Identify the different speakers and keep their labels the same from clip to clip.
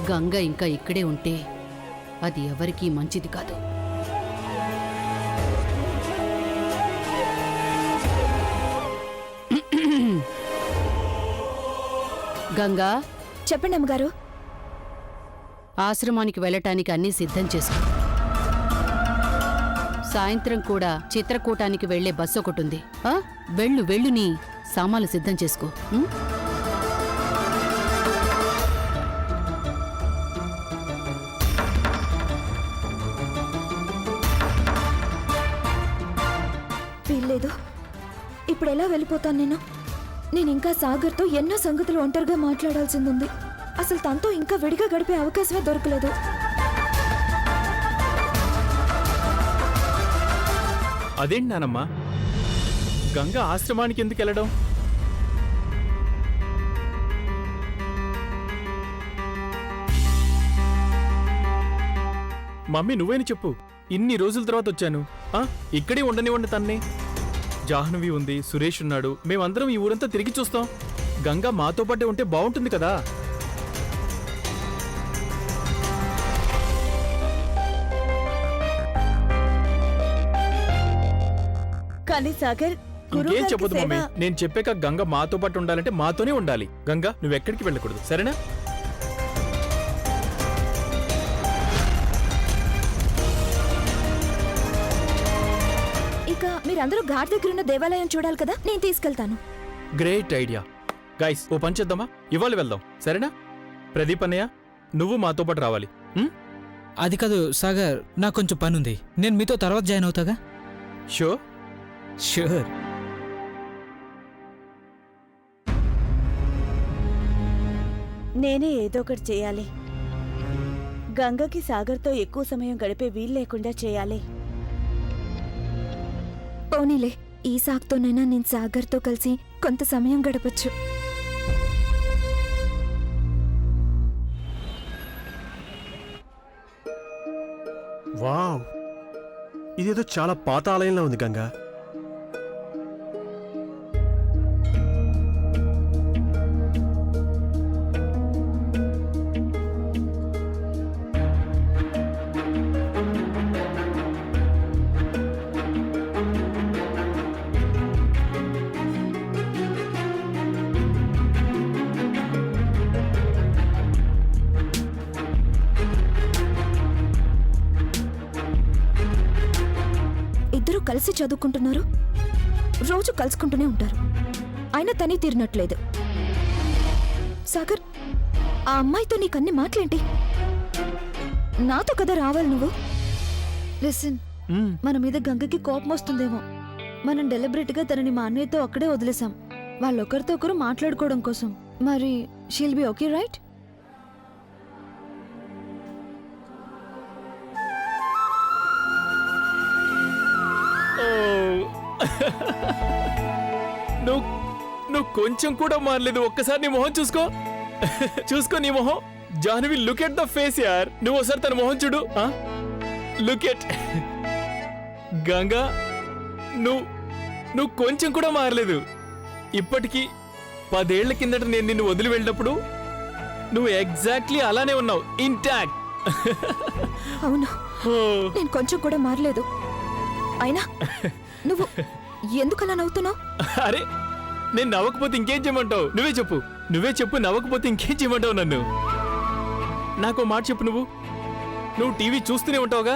Speaker 1: గంగ ఇంకా ఇక్కడే ఉంటే అది ఎవరికీ మంచిది కాదు. గంగా,
Speaker 2: చెప్పండి అమ్మగారు.
Speaker 1: ఆశ్రమానికి వెళ్ళటానికి అన్నీ సిద్ధం చేసుకో. సాయంత్రం కూడా చిత్రకూటానికి వెళ్లే బస్సు ఒకటుంది. వెళ్ళు వెళ్ళు, నీ సామాన్లు సిద్ధం చేసుకో.
Speaker 2: వీల్లేదు. ఇప్పుడు ఎలా వెళ్ళిపోతాను నేను ఇంకా సాగర్తో ఎన్నో సంగతులు ఒంటరిగా మాట్లాడాల్సింది. అసలు తనతో ఇంకా విడిగా గడిపే అవకాశమే దొరకలేదు.
Speaker 3: అదేంటి నానమ్మా, గంగ ఆశ్రమానికి ఎందుకు వెళ్ళడం? మమ్మీ నువ్వేని చెప్పు. ఇన్ని రోజుల తర్వాత వచ్చాను. ఇక్కడే ఉండనివ్వండి తన్ని. జాహ్నవి ఉంది, సురేష్ ఉన్నాడు, మేమందరం ఈ ఊరంతా తిరిగి చూస్తాం. గంగ మాతో పాటే ఉంటే బాగుంటుంది కదా.
Speaker 2: కానీ సాగర్,
Speaker 3: ఇంకేం చెప్పదు మమ్మీ. నేను చెప్పాక గంగ మాతో పాటు ఉండాలంటే మాతోనే ఉండాలి. గంగ నువ్వెక్కడికి వెళ్ళకూడదు, సరేనా?
Speaker 2: ఇక మీరందరూ ఘాట్ దగ్గర ఉన్న దేవాలయం చూడాలి కదా, నేను తీసుకెళ్తాను.
Speaker 3: Great idea. గైస్, ఓ పని చేద్దామా? ఇవాళ వెళ్దాం, సరేనా? ప్రదీప్ అన్నయ్య, నువ్వు మాతో పాటు రావాలి.
Speaker 4: అది కాదు సాగర్, నాకు కొంచెం పని ఉంది. నేను మీతో తర్వాత జాయిన్ అవుతాగా.
Speaker 3: Sure
Speaker 4: sure.
Speaker 5: నేనే ఏదో ఒకటి చేయాలి. గంగకి సాగర్తో ఎక్కువ సమయం గడిపే వీలు లేకుండా చేయాలి.
Speaker 2: పోనీలే, ఈ సాగుతోనైనా నేను సాగర్తో కలిసి కొంత సమయం గడపచ్చు.
Speaker 6: వావ్, ఇదేదో చాలా పాత ఆలయంలో ఉంది గంగా.
Speaker 2: ఇద్దరూ కలిసి చదువుకుంటున్నారు, రోజు కలుసుకుంటూనే ఉంటారు, అయినా తనే తీరినట్లేదు. సాగర్, ఆ అమ్మాయితో నీకన్ని మాటలేంటి? నాతో కదా రావాలి నువ్వు. లిసన్, మన మీద గంగకి కోపం వస్తుందేమో. మనం డెలిబరేట్ గా తనని మా అన్నయ్యతో అక్కడే వదిలేసాం, వాళ్ళొకరితో ఒకరు మాట్లాడుకోవడం కోసం. మరి షీల్ బి ఓకే, రైట్?
Speaker 3: నువ్వు కొంచెం కూడా మారలేదు. ఒక్కసారి నీ మొహం చూసుకో. చూసుకో నీ మొహం. Jahnavi, look at the face యార్. నువ్వు ఒకసారి తన మొహం చూడు. Look at. గంగా, నువ్వు కొంచెం కూడా మారలేదు. ఇప్పటికీ 10 ఏళ్ల కిందట నేను నిన్ను వదిలి వెళ్ళినప్పుడు నువ్వు ఎగ్జాక్ట్లీ అలానే ఉన్నావు, ఇంటాక్ట్.
Speaker 2: అవును, నేను కొంచెం కూడా మారలేదు. అయినా నువ్వు ఎందుకలా నవ్వుతున్నావు?
Speaker 3: అరే, నేను నవ్వకపోతే ఇంకేం చేయమంటావు? నువ్వే చెప్పు. నవ్వకపోతే ఇంకేం చేయమంటావు నన్ను? నాకు మాట చెప్పు. నువ్వు టీవీ చూస్తూనే ఉంటావుగా,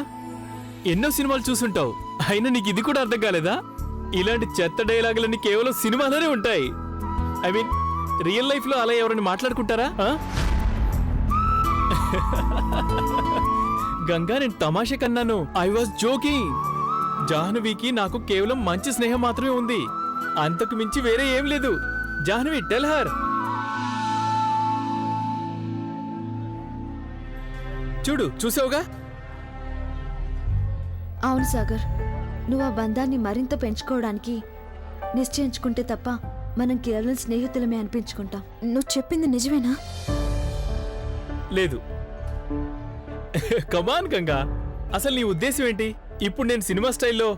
Speaker 3: ఎన్నో సినిమాలు చూసుంటావు. అయినా నీకు ఇది కూడా అర్థం కాలేదా? ఇలాంటి చెత్త డైలాగులన్నీ కేవలం సినిమాలోనే ఉంటాయి. ఐ మీన్, రియల్ లైఫ్ లో అలా ఎవరైనా మాట్లాడుకుంటారా? గంగా, నేను తమాషా కన్నాను. I was joking. జాహ్నవికి నాకు కేవలం మంచి స్నేహం మాత్రమే ఉంది, అంతకు మించి వేరే ఏం లేదు. Jahnavi, tell her. చూసావుగా?
Speaker 2: అవును సాగర్, నువ్వు ఆ బంధాన్ని మరింత పెంచుకోవడానికి నిశ్చయించుకుంటే తప్ప మనం కేవలం స్నేహితులమే అనిపించుకుంటాం. నువ్వు చెప్పింది నిజమేనా?
Speaker 3: లేదు. కమాన్ గంగా, అసలు నీ ఉద్దేశం ఏంటి? ఇప్పుడు నేను సినిమా స్టైల్లో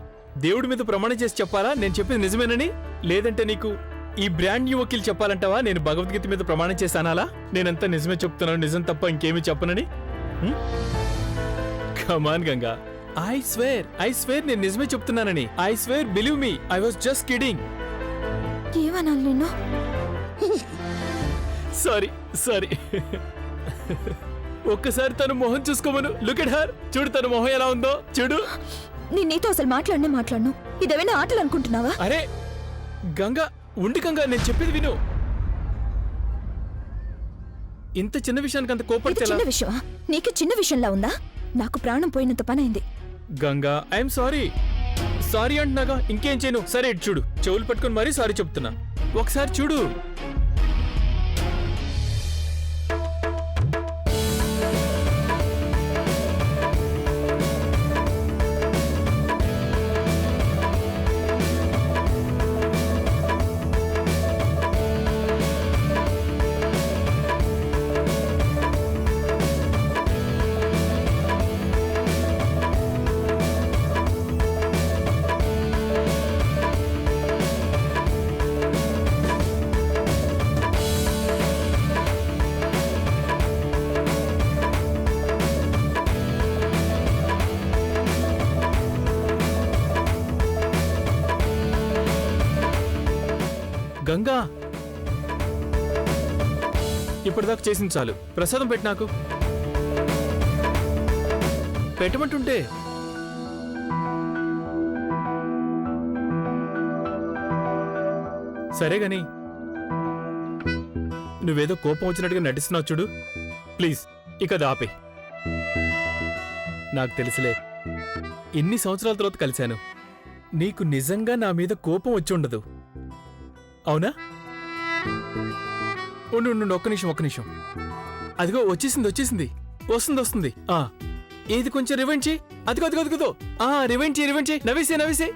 Speaker 3: దేవుడి మీద ప్రమాణం చేసి చెప్పాలా నేను చెప్పింది నిజమేనని? లేదంటే నీకు ఈ బ్రాండ్ న్యూ వకీల్ చెప్పాలంటావా నేను భగవద్గీత మీద ప్రమాణం చేశానాలా నేనంతా నిజమే చెప్తున్నాను నిజం తప్ప ఇంకేమీ చెప్పనని కమాన్ గంగా ఐ స్వేర్ నేను నిజమే చెప్తున్నానని I swear believe me I was just kidding
Speaker 2: ఏమనాలి నిన్ను?
Speaker 3: సారీ ఒక్కసారి తను మొహం చూసుకోమను లుక్ ఎట్ హర్ చూడు తన మొహం ఎలా ఉందో చూడు
Speaker 2: నేను నీతో అసలు మాట్లాడను ఇదేమైనా ఆటలు అనుకుంటున్నావా?
Speaker 3: అరే గంగా ఉండి గంగా నేను చెప్పేది విను ఇంత చిన్న విషయానికి అంత
Speaker 2: ఇది
Speaker 3: కోపడితే ఎలా?
Speaker 2: చిన్న విషయమా? నీకు చిన్న విషయంలా ఉందా? నాకు ప్రాణం పోయినంత పని అయింది.
Speaker 3: గంగా ఐఎమ్ సారీ అంటున్నాగా ఇంకేం చేయను సరే ఇటు చూడు చెవులు పట్టుకొని మరీ సారీ చెప్తున్నా ఒకసారి చూడు గంగా ఇప్పటిదాకా చేసింది చాలు ప్రసాదం పెట్టి నాకు పెట్టమంటుంటే సరే గాని నువ్వేదో కోపం వచ్చినట్టుగా నటిస్తున్నావు చూడు ప్లీజ్ ఇక అది ఆపే నాకు తెలుసులే ఎన్ని సంవత్సరాల తర్వాత కలిశాను నీకు నిజంగా నా మీద కోపం వచ్చి ఉండదు అవునా ఉండు ఒక్క నిమిషం అదిగో వచ్చేసింది వస్తుంది ఏది కొంచెం రివెంజ్ చేయి అదిగో రివెంజ్ చేయి నవ్వేసే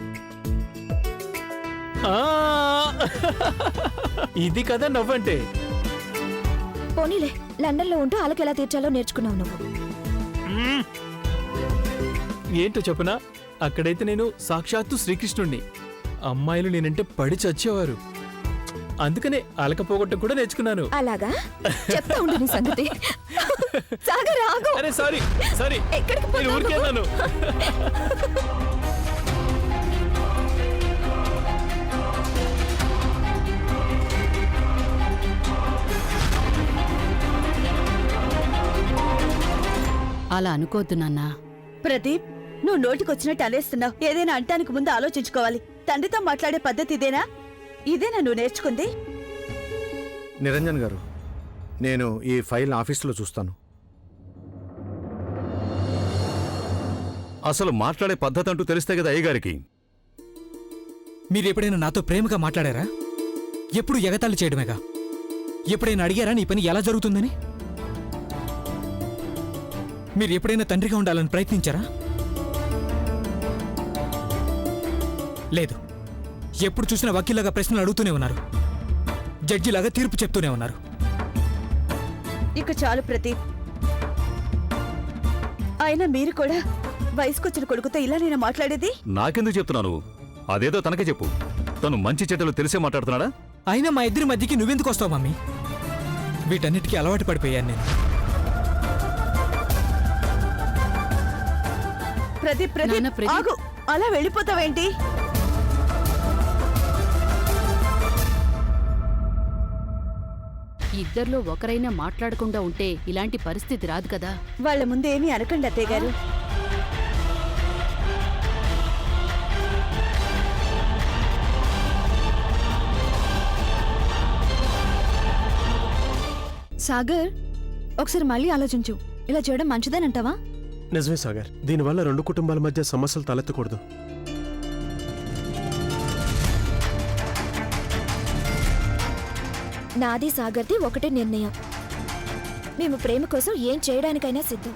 Speaker 3: ఇది కదా నవ్వంటే
Speaker 2: పోనీలే, లండన్లో ఉంటూ అలకి ఎలా తీర్చాలో నేర్చుకున్నావు నువ్వు.
Speaker 3: ఏంటో చెప్పునా అక్కడైతే నేను సాక్షాత్తు శ్రీకృష్ణుణ్ణి అమ్మాయిలు నేనంటే పడి చచ్చేవారు అందుకనే అలక పోగొట్టం కూడా నేర్చుకున్నాను
Speaker 2: అలాగా? చెప్తా ఉండు నీ సంగతి. సాగర్ ఆగు.
Speaker 3: అరే సారీ
Speaker 2: ఎక్కడికి
Speaker 3: నేను ఊరికెళ్ళాను
Speaker 1: అలా అనుకోవద్దు నాన్నా.
Speaker 5: ప్రదీప్ నువ్వు నోటికొచ్చినట్టు అనేస్తున్నావు. ఏదైనా అంటానికి ముందు ఆలోచించుకోవాలి. తండ్రితో మాట్లాడే పద్ధతి ఇదేనా నువ్వు నేర్చుకుంది?
Speaker 7: నిరంజన్ గారు, నేను ఈ ఫైల్ ఆఫీసులో చూస్తాను.
Speaker 8: అసలు మాట్లాడే పద్ధతి అంటూ తెలిస్తే కదా అయ్యగారికి.
Speaker 4: మీరు ఎప్పుడైనా నాతో ప్రేమగా మాట్లాడారా? ఎప్పుడు ఎగతాళి చేయడమేగా. ఎప్పుడైనా అడిగారా నీ పని ఎలా జరుగుతుందని? మీరు ఎప్పుడైనా తండ్రిగా ఉండాలని ప్రయత్నించారా? లేదు. ఎప్పుడు చూసినా వకీల్లాగా ప్రశ్నలు అడుగుతూనే ఉన్నారు, జడ్జిలాగా తీర్పు చెప్తూనే ఉన్నారు.
Speaker 5: ఇక చాలు ప్రదీప్. అయినా మీరు కూడా వయసుకొచ్చిన కొడుకుతో ఇలా నేను మాట్లాడేది?
Speaker 8: నాకెందుకు చెప్తున్నాను? అదేదో తనకే చెప్పు. తను మంచి చెడ్డలు తెలిసే మాట్లాడుతున్నాడా?
Speaker 4: అయినా మా ఇద్దరి మధ్యకి నువ్వెందుకు వస్తావు మమ్మీ? వీటన్నిటికీ అలవాటు పడిపోయాను నేను.
Speaker 5: ప్రదీప్
Speaker 1: నాన్న, ప్రదీప్.
Speaker 5: ఆగు. అలా వెళ్ళిపోతావేంటి?
Speaker 1: ఇద్దర్లో ఒకరైనా మాట్లాడకుండా ఉంటే ఇలాంటి పరిస్థితి రాదు కదా.
Speaker 5: వాళ్ళ ముందు ఏమీ అనకండి అత్తయ్య గారు.
Speaker 2: సాగర్, ఒకసారి మళ్ళీ ఆలోచించు. ఇలా చేయడం మంచిదేనంటావా?
Speaker 6: నిజమే సాగర్, దీనివల్ల రెండు కుటుంబాల మధ్య సమస్యలు తలెత్తకూడదు.
Speaker 2: నాది సాగర్ది ఒకటే నిర్ణయం. మేము ప్రేమ కోసం ఏం చేయడానికైనా సిద్ధం.